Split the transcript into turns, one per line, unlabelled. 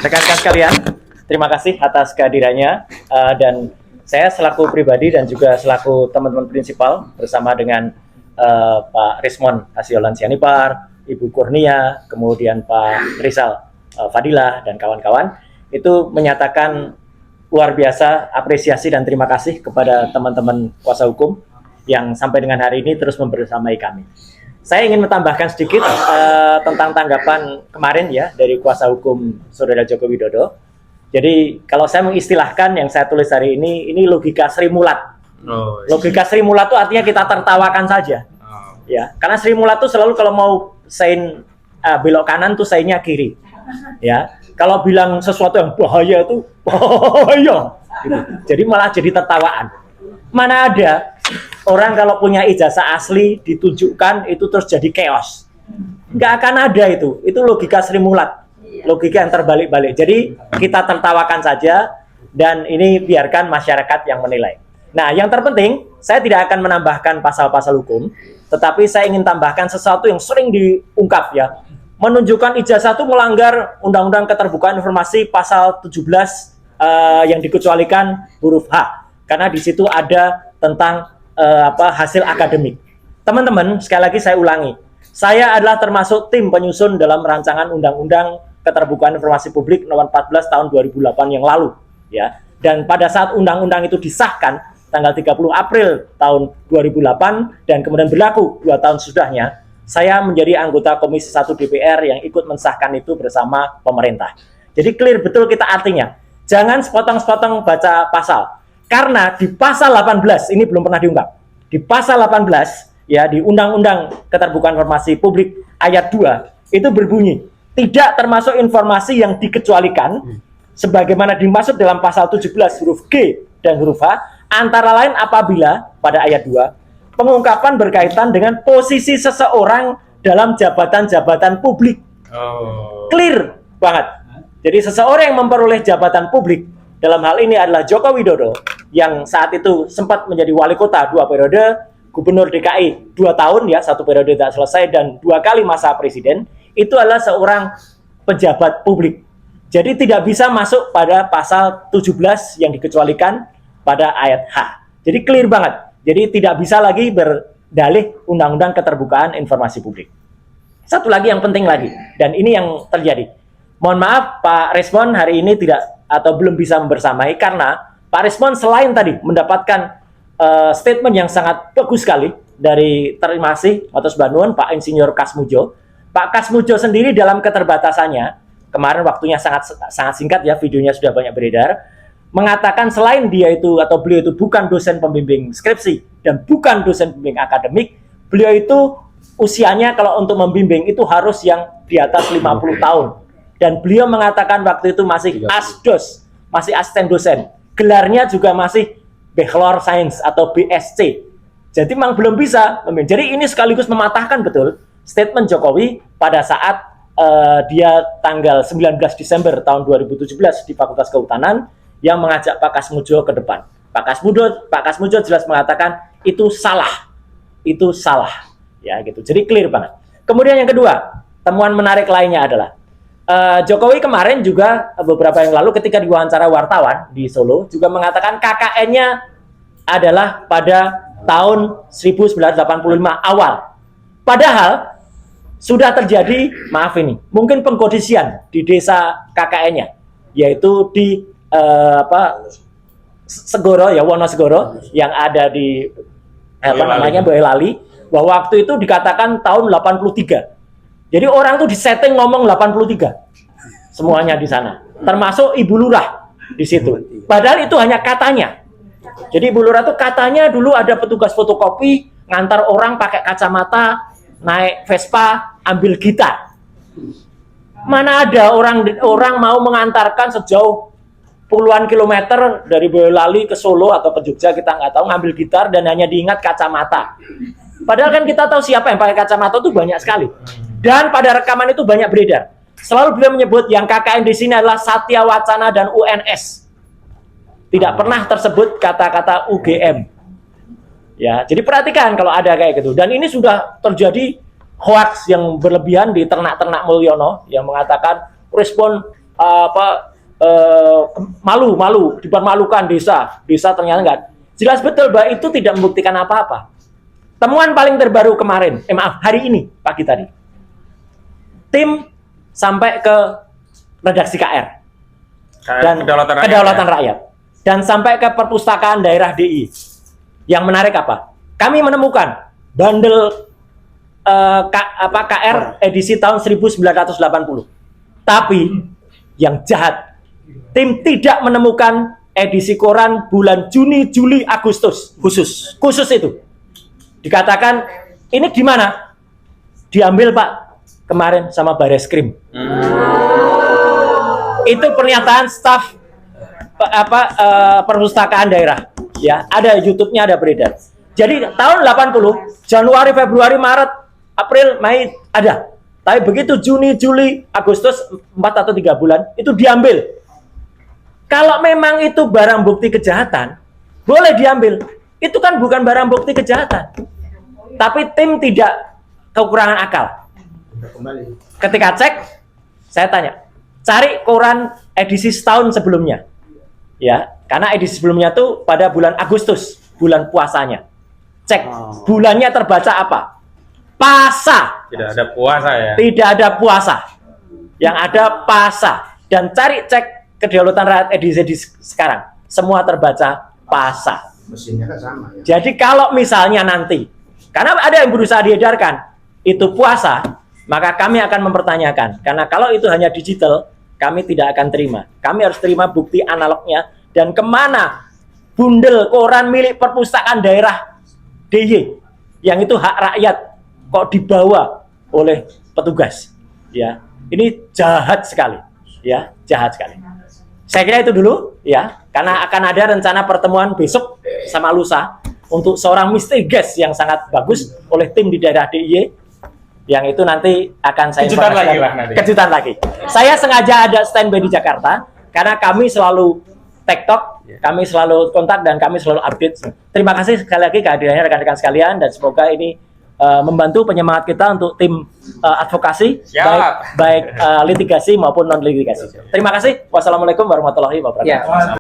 Rekan-rekan sekalian, terima kasih atas kehadirannya dan saya selaku pribadi dan juga selaku teman-teman prinsipal bersama dengan Pak Rismon Hasiolan Sianipar, Ibu Kurnia, kemudian Pak Rizal Fadilah dan kawan-kawan itu menyatakan luar biasa apresiasi dan terima kasih kepada teman-teman kuasa hukum yang sampai dengan hari ini terus membersamai kami. Saya ingin menambahkan sedikit tentang tanggapan kemarin ya dari kuasa hukum Saudara Joko Widodo. Jadi kalau saya mengistilahkan yang saya tulis hari ini logika Sri Mulat. Logika Sri Mulat itu artinya kita tertawakan saja. Ya, karena Sri Mulat itu selalu kalau mau sein belok kanan tuh sainnya kiri. Ya, kalau bilang sesuatu yang bahaya itu bahaya. Gitu. Jadi malah jadi tertawaan. Mana ada orang kalau punya ijazah asli ditunjukkan itu terus jadi chaos. Nggak akan ada itu. Itu logika Sri Mulat. Logika yang terbalik-balik. Jadi kita tertawakan saja dan ini biarkan masyarakat yang menilai. Nah, yang terpenting saya tidak akan menambahkan pasal-pasal hukum, tetapi saya ingin tambahkan sesuatu yang sering diungkap ya. Menunjukkan ijazah itu melanggar Undang-Undang Keterbukaan Informasi pasal 17 yang dikecualikan huruf H. Karena di situ ada tentang hasil akademik. Teman-teman, sekali lagi saya ulangi. Saya adalah termasuk tim penyusun dalam rancangan Undang-Undang Keterbukaan Informasi Publik nomor 14 tahun 2008 yang lalu, ya. Dan pada saat undang-undang itu disahkan tanggal 30 April tahun 2008 dan kemudian berlaku 2 tahun sesudahnya, saya menjadi anggota Komisi 1 DPR yang ikut mensahkan itu bersama pemerintah. Jadi clear betul kita artinya. Jangan sepotong-sepotong baca pasal. Karena di pasal 18 ini belum pernah diungkap. Di pasal 18 ya di Undang-Undang Keterbukaan Informasi Publik ayat 2 itu berbunyi tidak termasuk informasi yang dikecualikan sebagaimana dimaksud dalam pasal 17 huruf G dan huruf H antara lain apabila pada ayat 2 pengungkapan berkaitan dengan posisi seseorang dalam jabatan-jabatan publik. Clear banget. Jadi seseorang yang memperoleh jabatan publik dalam hal ini adalah Joko Widodo yang saat itu sempat menjadi wali kota 2 periode, gubernur DKI 2 tahun ya, 1 periode tidak selesai dan 2 kali masa presiden, itu adalah seorang pejabat publik. Jadi tidak bisa masuk pada pasal 17 yang dikecualikan pada ayat H. Jadi clear banget. Jadi tidak bisa lagi berdalih Undang-Undang Keterbukaan Informasi Publik. Satu lagi yang penting lagi, dan ini yang terjadi. Mohon maaf Pak Rismon hari ini tidak atau belum bisa membersamai karena Pak Rismon selain tadi mendapatkan statement yang sangat bagus sekali dari terima kasih atas bantuan Pak Insinyur Kasmujo. Pak Kasmujo sendiri dalam keterbatasannya, kemarin waktunya sangat singkat ya, videonya sudah banyak beredar, mengatakan selain dia itu atau beliau itu bukan dosen pembimbing skripsi dan bukan dosen pembimbing akademik, beliau itu usianya kalau untuk membimbing itu harus yang di atas 50 tahun. Dan beliau mengatakan waktu itu masih asdos, masih asisten dosen. Gelarnya juga masih Bachelor Science atau BSc. Jadi memang belum bisa. Jadi ini sekaligus mematahkan betul statement Jokowi pada saat dia tanggal 19 Desember tahun 2017 di Fakultas Kehutanan yang mengajak Pak Kasmujo ke depan. Pak Kasmujo jelas mengatakan itu salah. Itu salah. Ya gitu. Jadi clear banget. Kemudian yang kedua, temuan menarik lainnya adalah Jokowi kemarin juga beberapa yang lalu ketika diwawancara wartawan di Solo juga mengatakan KKN-nya adalah pada tahun 1985 awal. Padahal sudah terjadi, maaf ini, mungkin pengkodisian di desa KKN-nya, yaitu di Segoro ya, Wonosegoro yang ada di Boyolali, bahwa waktu itu dikatakan tahun 83. Jadi orang tuh disetting ngomong 83. Semuanya di sana. Termasuk Ibu Lurah di situ. Padahal itu hanya katanya. Jadi Ibu Lurah tuh katanya dulu ada petugas fotokopi ngantar orang pakai kacamata, naik Vespa, ambil gitar. Mana ada orang mau mengantarkan sejauh puluhan kilometer dari Boyolali ke Solo atau ke Jogja, kita nggak tahu, ngambil gitar dan hanya diingat kacamata. Padahal kan kita tahu siapa yang pakai kacamata itu banyak sekali. Dan pada rekaman itu banyak beredar. Selalu beliau menyebut yang KKN di sini adalah Satya Wacana dan UNS. Tidak pernah tersebut kata-kata UGM. Ya, jadi perhatikan kalau ada kayak gitu. Dan ini sudah terjadi hoax yang berlebihan di ternak-ternak Mulyono yang mengatakan respon malu dipermalukan desa ternyata enggak. Jelas betul bahwa itu tidak membuktikan apa-apa. Temuan paling terbaru kemarin, hari ini pagi tadi, tim sampai ke redaksi KR dan kedaulatan rakyat dan sampai ke perpustakaan daerah DI. Yang menarik apa? Kami menemukan bandel KR edisi tahun 1980. Tapi yang jahat, tim tidak menemukan edisi koran bulan Juni, Juli, Agustus khusus itu. Dikatakan ini gimana? Diambil Pak kemarin sama Bareskrim. Itu pernyataan staf perpustakaan daerah. Ya, ada YouTube-nya, ada beredar. Jadi tahun 80, Januari, Februari, Maret, April, Mei ada. Tapi begitu Juni, Juli, Agustus 4 atau 3 bulan itu diambil. Kalau memang itu barang bukti kejahatan, boleh diambil. Itu kan bukan barang bukti kejahatan. Tapi tim tidak kekurangan akal. Ketika cek, saya tanya, cari koran edisi setahun sebelumnya. Ya, karena edisi sebelumnya tuh pada bulan Agustus, bulan puasanya. Cek, bulannya terbaca apa? Pasa.
Tidak ada puasa ya?
Tidak ada puasa. Yang ada pasa. Dan cari cek kedaulatan rakyat edisi sekarang. Semua terbaca pasa.
Mesinnya kan sama ya.
Jadi kalau misalnya nanti, karena ada yang berusaha diedarkan, itu puasa, maka kami akan mempertanyakan. Karena kalau itu hanya digital, kami tidak akan terima. Kami harus terima bukti analognya. Dan kemana bundel koran milik perpustakaan daerah DIY, yang itu hak rakyat, kok dibawa oleh petugas? Ya, ini jahat sekali. Ya, jahat sekali. Saya kira itu dulu, ya, karena akan ada rencana pertemuan besok sama lusa untuk seorang misteri guest yang sangat bagus oleh tim di daerah DIY, yang itu nanti akan saya
kejutan lagi lah nanti.
Kejutan lagi. Saya sengaja ada standby di Jakarta karena kami selalu TikTok, kami selalu kontak dan kami selalu update. Terima kasih sekali lagi kehadirannya rekan-rekan sekalian dan semoga ini membantu penyemangat kita untuk tim advokasi baik litigasi maupun non litigasi. Terima kasih. Wassalamualaikum warahmatullahi wabarakatuh.